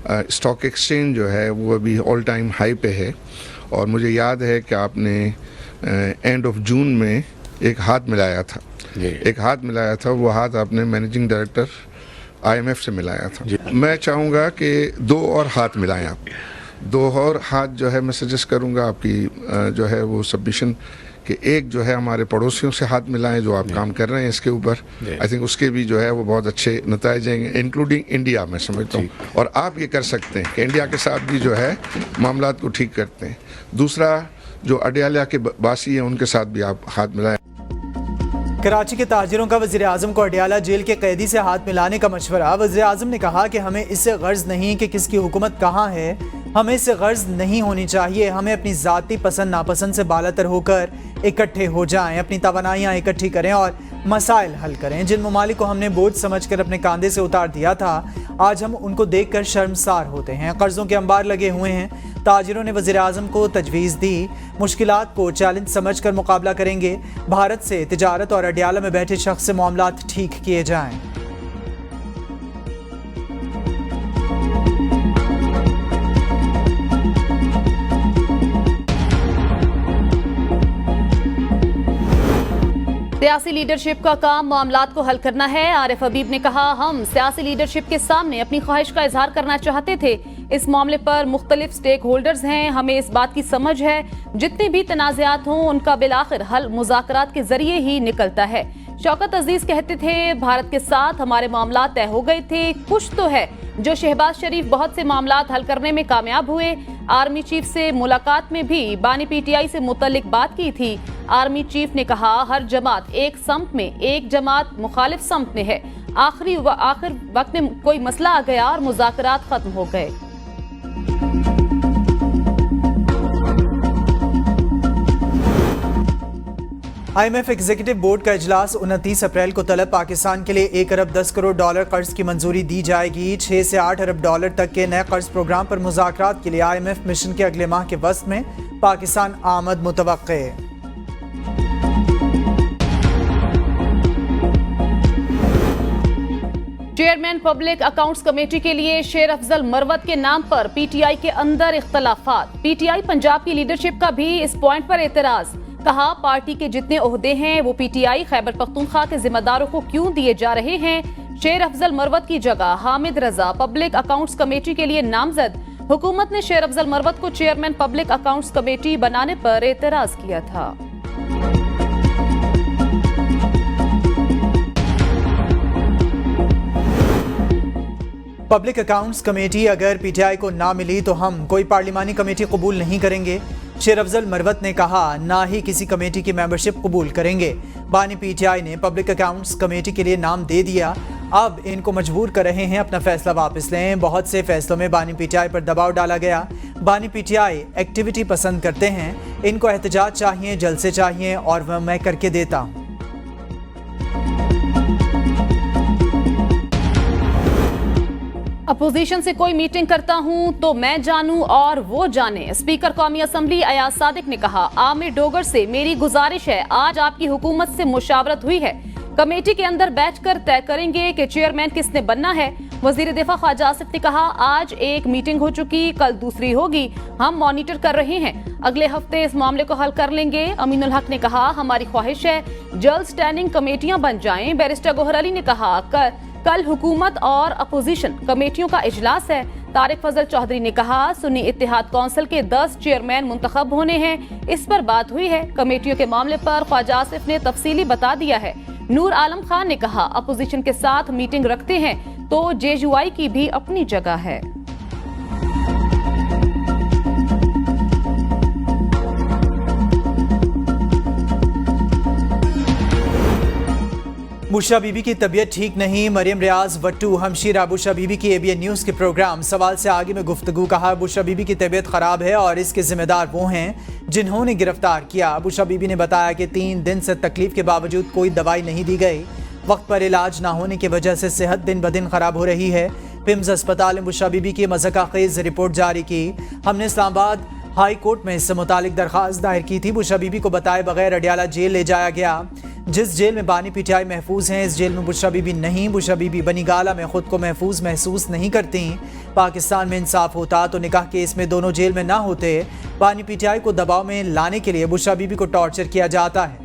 Stock exchange जो है वो अभी ऑल टाइम हाई पे है। और मुझे याद है कि आपने एंड ऑफ जून में एक हाथ मिलाया था, वो हाथ आपने मैनेजिंग डायरेक्टर IMF से मिलाया था। मैं चाहूँगा कि 2 और हाथ मिलाएं आप, 2 और हाथ जो है मैं सजेस्ट करूँगा आपकी जो है वो सबमिशन कि एक जो है हमारे पड़ोसियों से हाथ मिलाएं जो आप काम कर रहे हैं इसके ऊपर। आई थिंक उसके भी जो है वो बहुत अच्छे नतीजे आएंगे, इंक्लूडिंग इंडिया मैं समझता हूँ। और आप ये कर सकते हैं कि इंडिया के साथ भी जो है मामलात को ठीक करते हैं। दूसरा जो अडयाला के बासी हैं उनके साथ भी आप हाथ मिलाएं। कराची के ताजिरों का वज़ीर आज़म को अडयाला जेल के कैदी से हाथ मिलाने का मशवरा। वज़ीर आज़म ने कहा कि हमें इससे गर्ज नहीं कि किसकी हुकूमत कहाँ है, हमें इससे गर्ज नहीं होनी चाहिए। हमें अपनी ज़ाती पसंद नापसंद से बालातर होकर इकट्ठे हो जाएं, अपनी तवानाइयाँ इकट्ठी करें और मसाइल हल करें। जिन ममालिक को हमने बोझ समझकर अपने कांधे से उतार दिया था, आज हम उनको देखकर शर्मसार होते हैं। कर्जों के अंबार लगे हुए हैं। ताजिरों ने वज़ीर आज़म को तजवीज़ दी, मुश्किलात को चैलेंज समझकर मुकाबला करेंगे। भारत से तिजारत और अडयाला में बैठे शख्स से मामलात ठीक किए जाएं। सियासी लीडरशिप का काम मामलात को हल करना है। आरिफ हबीब ने कहा, हम सियासी लीडरशिप के सामने अपनी ख्वाहिश का इजहार करना चाहते थे। इस मामले पर मुख्तलिफ स्टेक होल्डर्स हैं, हमें इस बात की समझ है जितने भी तनाज़ात हों उनका बिलाखिर हल मुज़ाकरात के जरिए ही निकलता है। शौकत अजीज कहते थे, भारत के साथ हमारे मामलात तय हो गए थे। कुछ तो है जो शहबाज शरीफ बहुत से मामलात हल करने में कामयाब हुए। आर्मी चीफ से मुलाकात में भी बानी PTI से मुतल्लिक बात की थी। आर्मी चीफ ने कहा, हर जमात एक समत में, एक जमात मुखालिफ समत में है। आखिर वक्त में कोई मसला आ गया और मुज़ाकरात खत्म हो गए। IMF एग्जीक्यूटिव बोर्ड का इजलास 29 अप्रैल को तलब। पाकिस्तान के लिए 1 अरब 10 करोड़ डॉलर कर्ज की मंजूरी दी जाएगी। 6 से 8 अरब डॉलर तक के नए कर्ज प्रोग्राम पर मुज़ाकरात के लिए IMF मिशन के अगले माह के वस्त में पाकिस्तान आमद मुतवक्के है। चेयरमैन पब्लिक अकाउंट्स कमेटी के लिए शेर अफजल मरवत के नाम पर PTI के अंदर इख्तलाफात। PTI पंजाब की लीडरशिप का भी इस पॉइंट पर एतराज। कहा, पार्टी के जितने ओहदे हैं वो PTI खैबर पख्तूनख्वा के जिम्मेदारों को क्यों दिए जा रहे हैं। शेर अफजल मरवत की जगह हामिद रजा पब्लिक अकाउंट्स कमेटी के लिए नामजद। हुकूमत ने शेर अफजल मरवत को चेयरमैन पब्लिक अकाउंट्स कमेटी बनाने पर एतराज किया था। पब्लिक अकाउंट्स कमेटी अगर PTI को ना मिली तो हम कोई पार्लिमानी कमेटी कबूल नहीं करेंगे। शेर अफजल मरवत ने कहा, ना ही किसी कमेटी की मेंबरशिप कबूल करेंगे। बानी PTI ने पब्लिक अकाउंट्स कमेटी के लिए नाम दे दिया, अब इनको मजबूर कर रहे हैं अपना फैसला वापस लें। बहुत से फैसलों में बानी PTI पर दबाव डाला गया। बानी PTI एक्टिविटी पसंद करते हैं, इनको एहतजाज चाहिए, जलसे चाहिए और वह मैं करके देता हूँ। अपोजिशन से कोई मीटिंग करता हूं तो मैं जानूं और वो जाने। स्पीकर कौमी असम्बली अयाज सादिक ने कहा, आमिर डोगर से मेरी गुजारिश है, आज आपकी हुकूमत से मुशावरत हुई है, कमेटी के अंदर बैठकर तय करेंगे कि चेयरमैन किसने बनना है। वजीर दिफा ख्वाजा आसिफ ने कहा, आज एक मीटिंग हो चुकी, कल दूसरी होगी, हम मॉनिटर कर रहे हैं, अगले हफ्ते इस मामले को हल कर लेंगे। अमीनुल हक ने कहा, हमारी ख्वाहिश है जल्द स्टैंडिंग कमेटियां बन जाएं। बैरिस्टर गोहर अली ने कहा, कल हुकूमत और अपोजिशन कमेटियों का इजलास है। तारिक फजल चौधरी ने कहा, सुन्नी इत्तेहाद कौंसिल के 10 चेयरमैन मुंतखब होने हैं, इस पर बात हुई है। कमेटियों के मामले पर ख्वाजा आसिफ ने तफसीली बता दिया है। नूर आलम खान ने कहा, अपोजिशन के साथ मीटिंग रखते हैं तो JUI की भी अपनी जगह है। बुशरा बीबी की तबीयत ठीक नहीं। मरियम रियाज वट्टू हमशीरा बुशरा बीबी की ABN न्यूज़ के प्रोग्राम सवाल से आगे में गुफ्तगू। कहा, बुशरा बीबी की तबीयत खराब है और इसके जिम्मेदार वो हैं जिन्होंने गिरफ्तार किया। बुशरा बीबी ने बताया कि 3 दिन से तकलीफ के बावजूद कोई दवाई नहीं दी गई। वक्त पर इलाज ना होने की वजह से सेहत दिन ब दिन खराब हो रही है। पिम्स अस्पताल ने बुशरा बीबी की मज़का खेज रिपोर्ट जारी की। हमने इस्लामाबाद हाई कोर्ट में इससे मुतालिक दरख्वास्त दायर की थी। बुशरा बीबी को बताए बगैर अडयाला जेल ले जाया गया। जिस जेल में बानी पीटीआई महफूज हैं, इस जेल में बुशरा बीबी नहीं। बुशरा बीबी बनीगाला में खुद को महफूज महसूस नहीं करती। पाकिस्तान में इंसाफ होता तो निकाह केस में दोनों जेल में ना होते। बानी पीटीआई को दबाव में लाने के लिए बुशरा बीबी को टॉर्चर किया जाता है।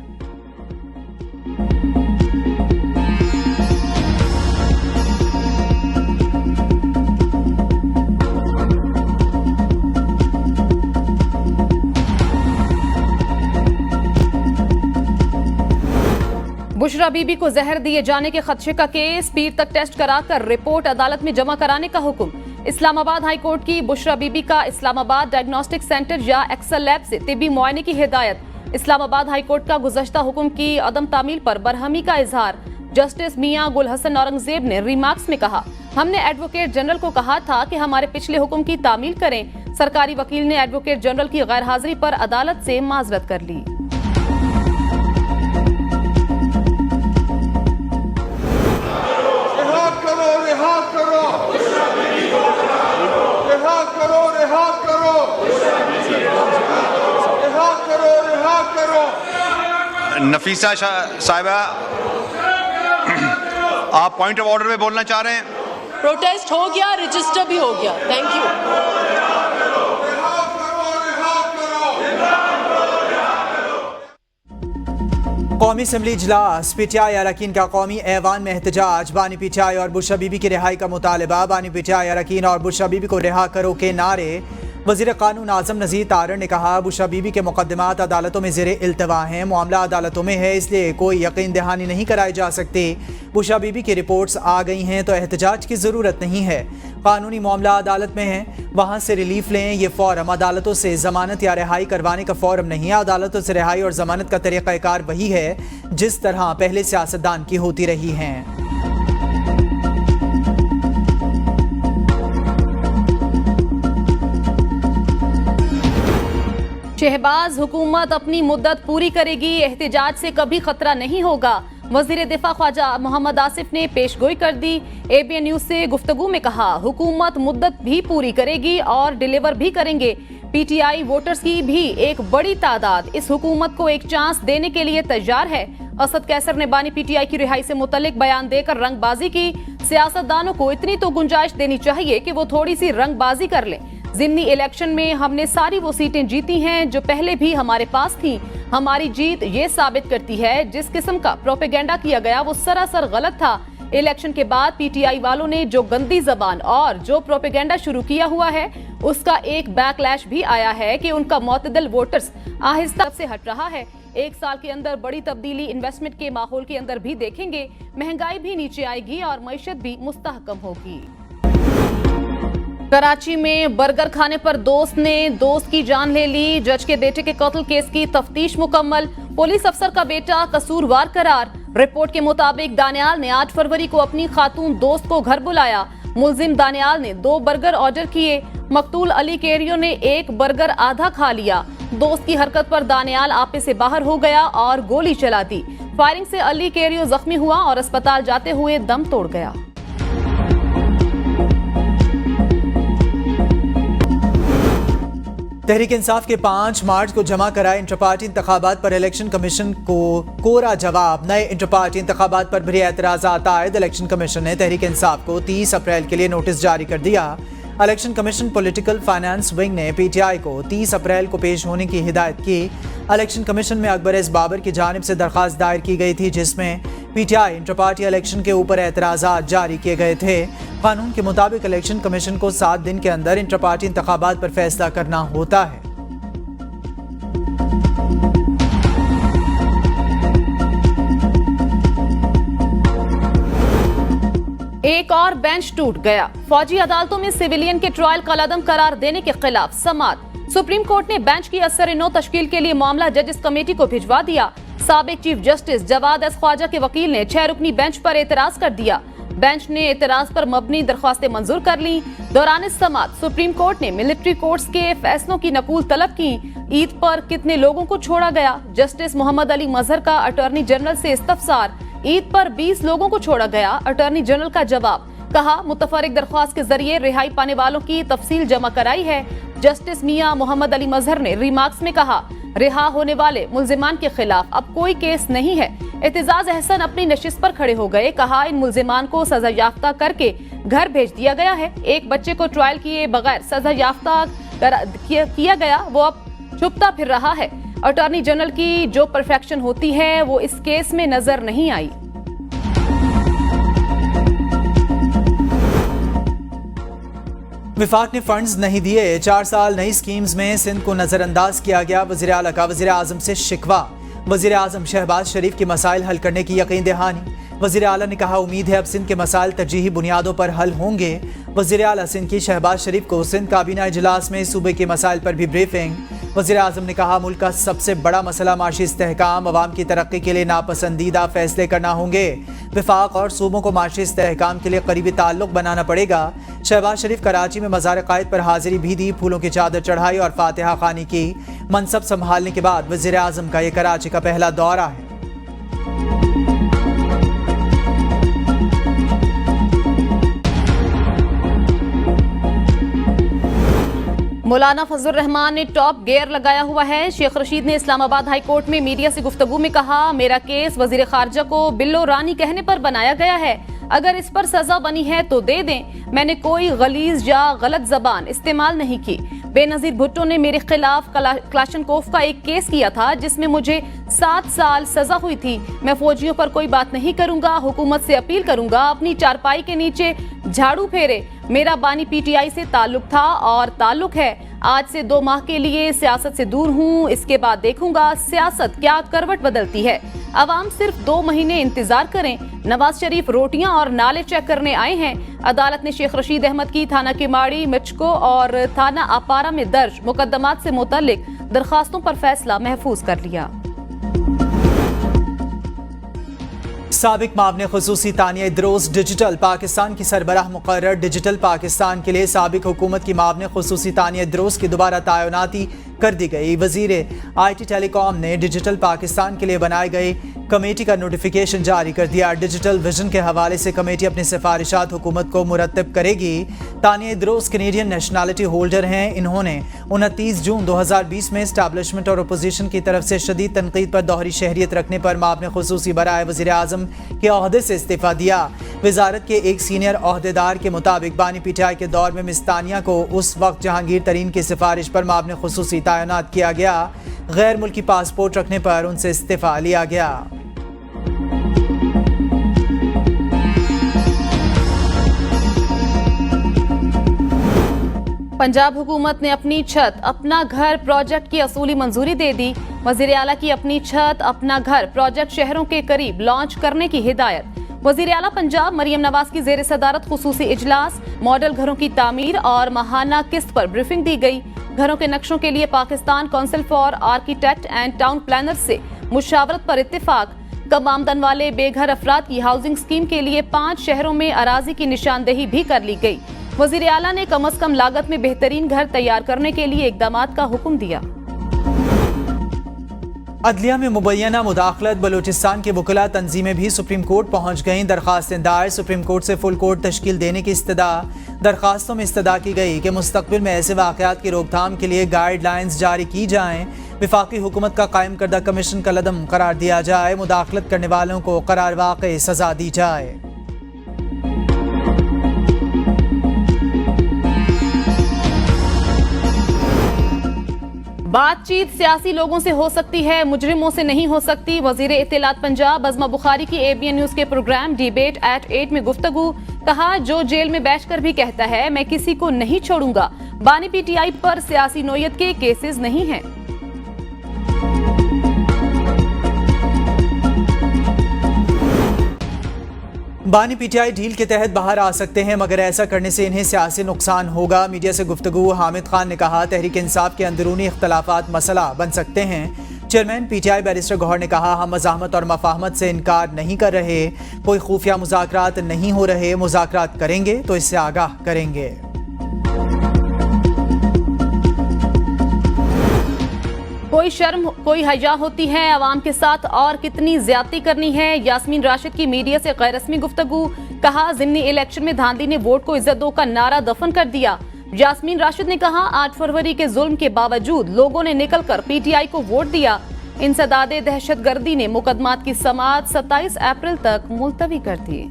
बुशरा बीबी को जहर दिए जाने के खदशे का केस पीर तक टेस्ट कराकर रिपोर्ट अदालत में जमा कराने का हुक्म। इस्लामाबाद हाई कोर्ट की बुशरा बीबी का इस्लामाबाद डायग्नोस्टिक सेंटर या एक्सल लैब से तिब्बी मुआयने की हिदायत। इस्लामाबाद हाई कोर्ट का गुज़श्ता हुक्म की अदम तामील पर बरहमी का इजहार। जस्टिस मियां गुल हसन औरंगजेब ने रिमार्क्स में कहा, हमने एडवोकेट जनरल को कहा था कि हमारे पिछले हुक्म की तामील करें। सरकारी वकील ने एडवोकेट जनरल की गैर हाजिरी पर अदालत से माजरत कर ली। नफीसा साहिबा, आप पॉइंट ऑफ ऑर्डर में बोलना चाह रहे हैं? प्रोटेस्ट हो गया, रजिस्टर भी हो गया। Thank you. कौमी असम्बली इजलास, पीटीआई अरकान का कौमी ऐवान में एहतजाज। बानी पीटीआई और बुशरा बीबी की रिहाई का मुतालबा। बानी पीटीआई अरकान और बुशरा बीबी को रिहा करो के नारे। वज़ीर कानून आज़म नज़ीर तारड़ ने कहा, बुशरा बीबी के मुकदमात अदालतों में ज़ेरे इल्तवा हैं। मामला अदालतों में है, इसलिए कोई यकीन दहानी नहीं कराई जा सकती। बुशरा बीबी की रिपोर्ट्स आ गई हैं तो एहतजाज की ज़रूरत नहीं है। कानूनी मामला अदालत में है, वहाँ से रिलीफ लें। ये फ़ॉरम अदालतों से ज़मानत या रिहाई करवाने का फ़ॉरम नहीं है। अदालतों से रिहाई और ज़मानत का तरीक़ाकार वही है जिस तरह पहले सियासतदान की होती रही हैं। शहबाज, हुकूमत अपनी मुद्दत पूरी करेगी, एहतजाज से कभी खतरा नहीं होगा। वजीर दिफा ख्वाजा मोहम्मद आसिफ ने पेशगोई कर दी। ABN न्यूज से गुफ्तगू में कहा, हुकूमत मुद्दत भी पूरी करेगी और डिलीवर भी करेंगे। PTI वोटर्स की भी एक बड़ी तादाद इस हुकूमत को एक चांस देने के लिए तैयार है। असद कैसर ने बानी PTI की रिहाई से मुतल्लिक बयान देकर रंगबाजी की। सियासतदानों को इतनी तो गुंजाइश देनी चाहिए कि वो थोड़ी सी रंगबाजी कर लें। ज़िमनी इलेक्शन में हमने सारी वो सीटें जीती हैं जो पहले भी हमारे पास थीं। हमारी जीत ये साबित करती है जिस किस्म का प्रोपेगेंडा किया गया वो सरासर गलत था। इलेक्शन के बाद PTI वालों ने जो गंदी जबान और जो प्रोपेगेंडा शुरू किया हुआ है उसका एक बैकलैश भी आया है कि उनका मुतदल वोटर्स आहिस्ता से हट रहा है। एक साल के अंदर बड़ी तब्दीली इन्वेस्टमेंट के माहौल के अंदर भी देखेंगे। महंगाई भी नीचे आएगी और मईशत भी मुस्तहकम होगी। कराची में बर्गर खाने पर दोस्त ने दोस्त की जान ले ली। जज के बेटे के कत्ल केस की तफ्तीश मुकम्मल। पुलिस अफसर का बेटा कसूरवार करार। रिपोर्ट के मुताबिक दानियाल ने 8 फरवरी को अपनी खातून दोस्त को घर बुलाया। मुलजिम दानियाल ने 2 बर्गर ऑर्डर किए। मकतूल अली केरियो ने 1 बर्गर आधा खा लिया। दोस्त की हरकत पर दानियाल आपे से बाहर हो गया और गोली चला दी। फायरिंग से अली केरियो जख्मी हुआ और अस्पताल जाते हुए दम तोड़ गया। तहरीक इंसाफ के 5 मार्च को जमा कराए इंटर पार्टी इंतखाबात पर इलेक्शन कमीशन को कोरा जवाब। नए इंटर पार्टी इंतखाबात पर भी एतराज़ात आयद। इलेक्शन कमीशन ने तहरीक इंसाफ को 30 अप्रैल के लिए नोटिस जारी कर दिया। Election commission political finance wing ने PTI को 30 अप्रैल को पेश होने की हिदायत की। इलेक्शन कमीशन में अकबर एस बाबर की जानिब से दरख्वास्त दायर की गई थी जिसमें PTI इंटर पार्टी इलेक्शन के ऊपर एतराज़ात जारी किए गए थे। कानून के मुताबिक इलेक्शन कमीशन को 7 दिन के अंदर इंटर पार्टी इंतखाबात पर फैसला करना होता है। एक और बेंच टूट गया। फौजी अदालतों में सिविलियन के ट्रायल कलअदम करार देने के खिलाफ समाअत। सुप्रीम कोर्ट ने बेंच की असर-ए-नौ तश्कील के लिए मामला जजेस कमेटी को भिजवा दिया। साबिक chief justice Jawad S Khawaja के वकील ने 6 रुकनी बेंच पर एतराज कर दिया। बेंच ने एतराज पर मबनी दरख्वास्तें मंजूर कर ली। दौरान समाअत सुप्रीम कोर्ट ने मिलिट्री कोर्ट्स के फैसलों की नकूल तलब की। ईद पर कितने लोगों को छोड़ा गया? जस्टिस मोहम्मद अली मजहर का अटॉर्नी जनरल से इस्तफसार। ईद पर 20 लोगों को छोड़ा गया। अटॉर्नी जनरल का जवाब, कहा मुतफरिक दरख्वास्त के जरिए रिहाई पाने वालों की तफसील जमा कराई है। जस्टिस मियां मोहम्मद अली मजहर ने रिमार्क्स में कहा, रिहा होने वाले मुल्जिमान के खिलाफ अब कोई केस नहीं है। एतजाज अहसन अपनी नशिस्त पर खड़े हो गए। कहा, इन मुल्जिमान को सजा याफ्ता करके घर भेज दिया गया है। एक बच्चे को ट्रायल किए बगैर सजा याफ्ता किया गया, वो अब छुपता फिर रहा है। अटॉर्नी जनरल की जो परफेक्शन होती है वो इस केस में नजर नहीं आई। विफाक ने फंड्स नहीं दिए, 4 साल नई स्कीम्स में सिंध को नजरअंदाज किया गया। वज़ीर आला का वज़ीर आज़म से शिकवा। वज़ीर आज़म शहबाज शरीफ के मसाइल हल करने की यकीन दहानी। वज़ीर आला ने कहा, उम्मीद है अब सिंध के मसाइल तरजीही बुनियादों पर हल होंगे। वज़ीर आला सिंध की शहबाज शरीफ को सिंध काबीना इजलास में सूबे के मसाइल पर भी ब्रीफिंग। वज़ीर आज़म ने कहा, मुल्क का सबसे बड़ा मसला माशी इस्तेहकाम, अवाम की तरक्की के लिए नापसंदीदा फैसले करना होंगे। विफाक और सूबों को माशी इस्तेहकाम के लिए करीबी ताल्लुक बनाना पड़ेगा। शहबाज शरीफ कराची में मज़ार कायद पर हाजिरी भी दी, फूलों की चादर चढ़ाई और फातिहा खानी की। मनसब संभालने के बाद वज़ीर आज़म का यह कराची का पहला दौरा है। मौलाना फजलुर रहमान ने टॉप गियर लगाया हुआ है। शेख रशीद ने इस्लामाबाद हाई कोर्ट में मीडिया से गुफ्तगू में कहा, मेरा केस वजीर खारजा को बिल्लो रानी कहने पर बनाया गया है। अगर इस पर सजा बनी है तो दे दें। मैंने कोई गलीज या गलत जबान इस्तेमाल नहीं की। बेनजीर भुट्टो ने मेरे खिलाफ क्लाशनकोफ का एक केस किया था जिसमें मुझे 7 साल सजा हुई थी। मैं फौजियों पर कोई बात नहीं करूंगा। हुकूमत से अपील करूंगा अपनी चारपाई के नीचे झाड़ू फेरे। मेरा बानी पीटीआई से ताल्लुक था और ताल्लुक है। आज से 2 माह के लिए सियासत से दूर हूँ। इसके बाद देखूंगा सियासत क्या करवट बदलती है। अवाम सिर्फ 2 महीने इंतजार करें। नवाज शरीफ रोटियां और नाले चेक करने आए हैं। अदालत ने शेख रशीद अहमद की थाना किमाड़ी, मिचको और थाना अपारा में दर्ज मुकदमात से मुतल्लिक दरखास्तों पर फैसला महफूज कर लिया। साबिक मामले खुसूसी तानिया इद्रोस डिजिटल पाकिस्तान की सरबराह मुकर्रर। डिजिटल पाकिस्तान के लिए साबिक हुकूमत की मामले खुसूसी तानिया इद्रोस की दोबारा तैनाती कर दी गई। वजीर IT टेलीकॉम ने डिजिटल पाकिस्तान के लिए बनाए गए कमेटी का नोटिफिकेशन जारी कर दिया। डिजिटल विजन के हवाले से कमेटी अपनी सिफारिशात हुकूमत को मुरत्तब करेगी। तानिया इद्रोस कैनेडियन नेशनैलिटी होल्डर हैं। इन्होंने 29 जून 2020 में एस्टैब्लिशमेंट और अपोजिशन की तरफ से शदीद तनकीद पर दोहरी शहरियत रखने पर मामले खुसूसी बराए वज़ीर आज़म के ओहदे से इस्तीफा दिया। वजारत के एक सीनियर ओहदेदार के मुताबिक बानी पीटीआई के दौर में मिस तानिया को उस वक्त जहांगीर तरीन की सिफारिश पर मामले खुसूसी तैनात किया गया। गैर मुल्की पासपोर्ट रखने पर उनसे इस्तीफा लिया गया। पंजाब हुकूमत ने अपनी छत अपना घर प्रोजेक्ट की असूली मंजूरी दे दी। वजीर आला की अपनी छत अपना घर प्रोजेक्ट शहरों के करीब लॉन्च करने की हिदायत। वजीर आला पंजाब मरियम नवाज की जेर सदारत खुसूसी इजलास। मॉडल घरों की तामीर और माहाना किस्त पर ब्रीफिंग दी गई। घरों के नक्शों के लिए Pakistan council for architect and town planner से मुशावरत पर इत्तेफाक। कम आमदन वाले बेघर अफराद की हाउसिंग स्कीम के लिए 5 शहरों में अराजी की निशानदेही भी कर ली गई। वजीर आला ने कम अज कम लागत में बेहतरीन घर तैयार करने के लिए इकदामात का हुक्म दिया। अदलिया में मुबैना मुदाखलत। बलूचिस्तान के वकला तंजीमें भी सुप्रीम कोर्ट पहुंच गईं। दरखास्तें दायर। सुप्रीम कोर्ट से फुल कोर्ट तश्कील देने की इस्तदा। दरखास्तों में इस्तदा की गई कि मुस्तकबिल में ऐसे वाक़यात की रोकथाम के लिए गाइडलाइंस जारी की जाएं। विफाकी हुकूमत का कायम करदा कमीशन का लदम करार दिया जाए। मुदाखलत करने वालों को करार वाक़ई सजा दी जाए। बातचीत सियासी लोगों से हो सकती है, मुजरिमों से नहीं हो सकती। वजीर इत्तलात पंजाब अज़मा बुखारी की ABN न्यूज के प्रोग्राम डिबेट एट 8 में गुफ्तगू। कहा, जो जेल में बैठकर भी कहता है मैं किसी को नहीं छोड़ूंगा। बानी पीटीआई पर सियासी नोयत के केसेस नहीं हैं। बानी पीटीआई डील के तहत बाहर आ सकते हैं, मगर ऐसा करने से इन्हें सियासी नुकसान होगा। मीडिया से गुफ्तगू हामिद खान ने कहा, तहरीक इंसाफ के अंदरूनी इख्तलाफात मसला बन सकते हैं। चेयरमैन पीटीआई बैरिस्टर गौहर ने कहा, हम मज़ाहमत और मफाहमत से इनकार नहीं कर रहे। कोई खुफिया मुज़ाकरात नहीं हो रहे। मुज़ाकरात करेंगे तो इससे आगाह करेंगे। कोई शर्म कोई हया होती है, अवाम के साथ और कितनी ज्यादती करनी है। यास्मीन राशिद की मीडिया से गैर रस्मी गुफ्तगू। कहा, ज़िमनी इलेक्शन में धांधली ने वोट को इज्जत दो का नारा दफन कर दिया। यास्मीन राशिद ने कहा, 8 फरवरी के जुल्म के बावजूद लोगों ने निकलकर पीटीआई को वोट दिया। इंसदाद दहशतगर्दी ने मुकदमात की समाअत 27 अप्रैल तक मुलतवी कर दी।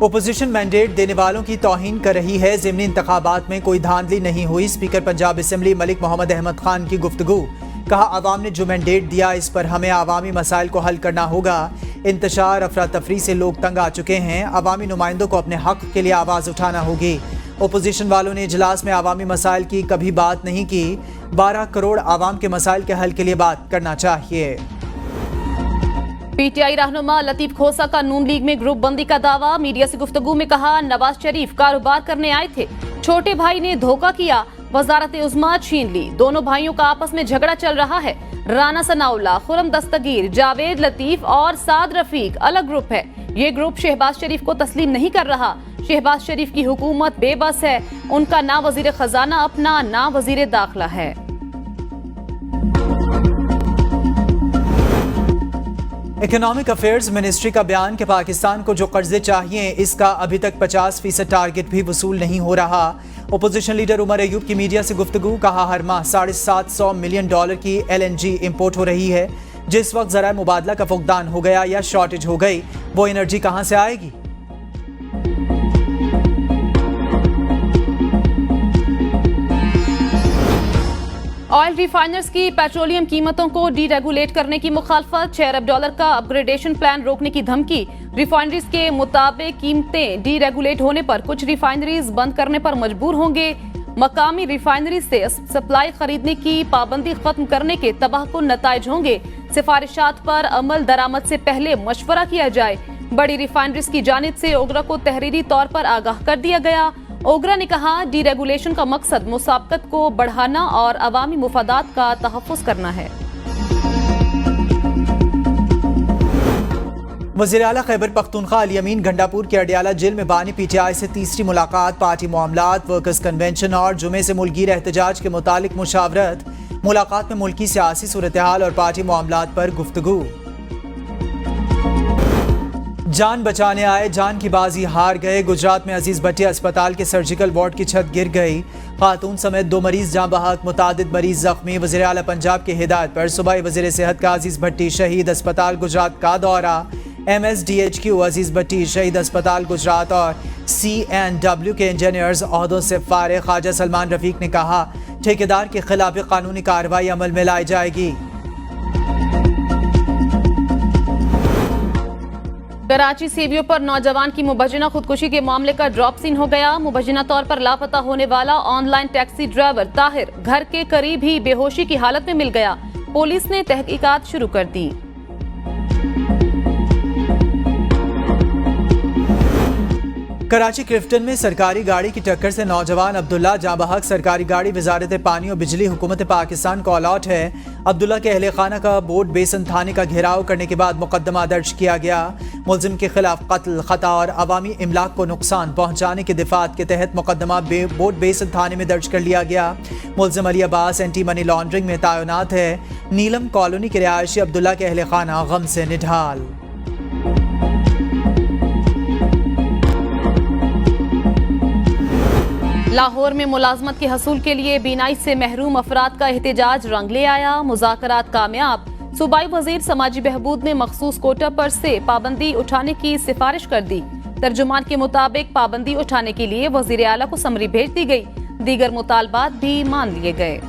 ओपोजिशन मैंडेट देने वालों की तौहीन कर रही है। ज़िमनी इंतखाबात में कोई धांधली नहीं हुई। स्पीकर पंजाब असेंबली मलिक मोहम्मद अहमद खान की गुफ्तगू। कहा, आवाम ने जो मैंडेट दिया इस पर हमें आवामी मसाइल को हल करना होगा। इंतशार अफरा तफरी से लोग तंग आ चुके हैं। आवामी नुमाइंदों को अपने हक के लिए आवाज़ उठाना होगी। ओपोजिशन वालों ने इजलास में आवामी मसाइल की कभी बात नहीं की। 12 करोड़ आवाम के मसाइल के हल के लिए बात करना चाहिए। पीटीआई रहनुमा लतीफ खोसा का नून लीग में ग्रुप बंदी का दावा। मीडिया से गुफ्तगू में कहा, नवाज शरीफ कारोबार करने आए थे, छोटे भाई ने धोखा किया, वजारत उज़्मा छीन ली। दोनों भाइयों का आपस में झगड़ा चल रहा है। राना सनाउल्लाह, खुरम दस्तगीर, जावेद लतीफ और साद रफीक अलग ग्रुप है। ये ग्रुप शहबाज शरीफ को तस्लीम नहीं कर रहा। शहबाज शरीफ की हुकूमत बेबस है। उनका ना वजीर खजाना अपना, ना वजीर दाखिला है। इकोनॉमिक अफेयर्स मिनिस्ट्री का बयान कि पाकिस्तान को जो कर्जे चाहिए इसका अभी तक 50% टारगेट भी वसूल नहीं हो रहा। ओपोजिशन लीडर उमर अयूब की मीडिया से गुफ्तगू। कहा, हर माह $750 मिलियन की LNG इंपोर्ट हो रही है। जिस वक्त ज़राए मुबादला का फुकदान हो गया या शॉर्टेज हो गई, वो एनर्जी कहाँ से आएगी? ऑयल रिफाइनर्स की पेट्रोलियम कीमतों को डीरेगुलेट करने की मुखालफत। $6 अरब का अपग्रेडेशन प्लान रोकने की धमकी। रिफाइनरीज के मुताबिक कीमतें डीरेगुलेट होने पर कुछ रिफाइनरीज बंद करने पर मजबूर होंगे। मकामी रिफाइनरी से सप्लाई खरीदने की पाबंदी खत्म करने के तबाहकुन नताइज होंगे। सिफारिशात पर अमल दरामद से पहले मशवरा किया जाए। बड़ी रिफाइनरीज की जानिब से ओगरा को तहरीरी तौर पर आगाह कर दिया गया। ओगरा ने कहा, डीरेगुलेशन का मकसद मुसाबकत को बढ़ाना और अवामी मुफादात का तहफ़्फ़ुज़ करना है। वज़ीर आला खैबर पख्तूनख्वा अली अमीन गंडापुर के अडियाला जेल में बानी PTI से तीसरी मुलाकात। पार्टी मामलात, वर्कर्स कन्वेंशन और जुमे से मुल्कीर एहतजाज के मुतालिक मुशावरत। मुलाकात में मुल्की सियासी सूरत हाल और पार्टी मामलात पर गुफ्तगू। जान बचाने आए, जान की बाजी हार गए। गुजरात में अजीज भट्टी अस्पताल के सर्जिकल वार्ड की छत गिर गई। खातून समेत 2 मरीज जाँ बहक, मुतादिद मरीज जख्मी। वज़ीर आला पंजाब की हिदायत पर सूबाई वज़ीर सेहत का अजीज भट्टी शहीद अस्पताल गुजरात का दौरा। MSDHQ अजीज भट्टी शहीद अस्पताल गुजरात और CNW के इंजीनियर्स ओहदों से फारिग। ख्वाजा सलमान रफीक ने कहा, ठेकेदार के खिलाफ कानूनी कार्रवाई अमल में लाई जाएगी। कराची सीवियों पर नौजवान की मुबज्जिना खुदकुशी के मामले का ड्रॉप सीन हो गया। मुबज्जिना तौर पर लापता होने वाला ऑनलाइन टैक्सी ड्राइवर ताहिर घर के करीब ही बेहोशी की हालत में मिल गया। पुलिस ने तहकीकात शुरू कर दी। कराची क्लिफ्टन में सरकारी गाड़ी की टक्कर से नौजवान अब्दुल्ला जाँ बहक। सरकारी गाड़ी वजारत पानी और बिजली हुकूमत पाकिस्तान को अलॉट है। अब्दुल्ला के अहले खाना का बोर्ड बेसन थाने का घेराव करने के बाद मुकदमा दर्ज किया गया। मुलजिम के खिलाफ कत्ल, खता और अवामी इमलाक को नुकसान पहुंचाने के दिफात के तहत मुकदमा बोर्ड बेसन थाने में दर्ज कर लिया गया। मुलजिम Ali Abbas anti money laundering में तैनात है। नीलम कॉलोनी के रिहायशी अब्दुल्ला के अहले खाना गम से निढाल। लाहौर में मुलाजमत के हसूल के लिए बीनाई से महरूम अफराद का एहतजाज रंग ले आया। मुज़ाकरात कामयाब। सूबाई वजीर समाजी बहबूद ने मखसूस कोटा पर से पाबंदी उठाने की सिफारिश कर दी। तर्जुमान के मुताबिक पाबंदी उठाने के लिए वजीर आला को समरी भेज दी गई। दीगर मुतालबात भी मान लिए गए।